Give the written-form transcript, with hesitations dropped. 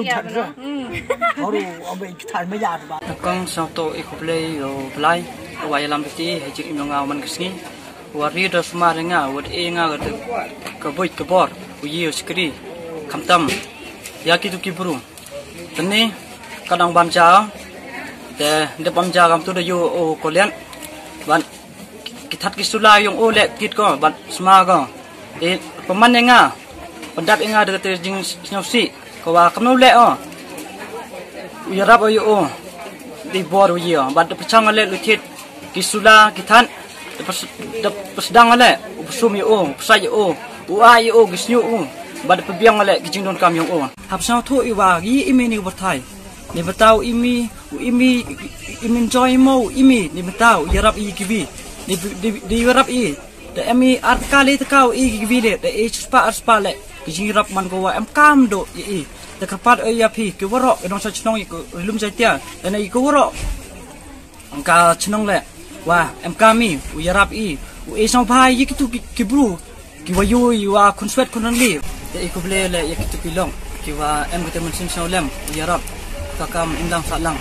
thật rồi. Có đủ ông bị thằng mới già ba. Con sao tôi ikut play play, wajah lambat ini hejik imong man kesini. Wari dah semua dengar, wari engar tu keboi kebor, uji sekali, kamtam, ya kitu kiburu. Tani kadang bamja, de bamja kam tu dah yo kalian, ban kitat kisula yung oleh kit ko, ban semua ko. Peman engar, pendat engar dekat jing nyopsi, kau kamu leh uyarap ayo di bor uji ban pecang aleh lutit kisula kitan. Pesedang ale, usum yo, pesai yo, uai yo, gisnyu yo, bad pebiang ale, gijing don kam yo. Hapsau tu iwa, imi ni bertai, ni bertau imi enjoy mo imi ni bertau, yarap i kibi, di yarap i, the emi art kali tekau i kibi le, the spa le, gijing yarap man goa em kam do i, the kapat yapi, kiwarok, edong sa chnong i lum jaitia, dan i kiwarok, angka chnong le. Wah, kami, uyarap i, sang pai, ye kitu kibru, kiwayu, iwa konswet konanli, ya ikut beli le, ya kitu pilong, kiwa kita mensim saulam, uyarap, kakam indang salang.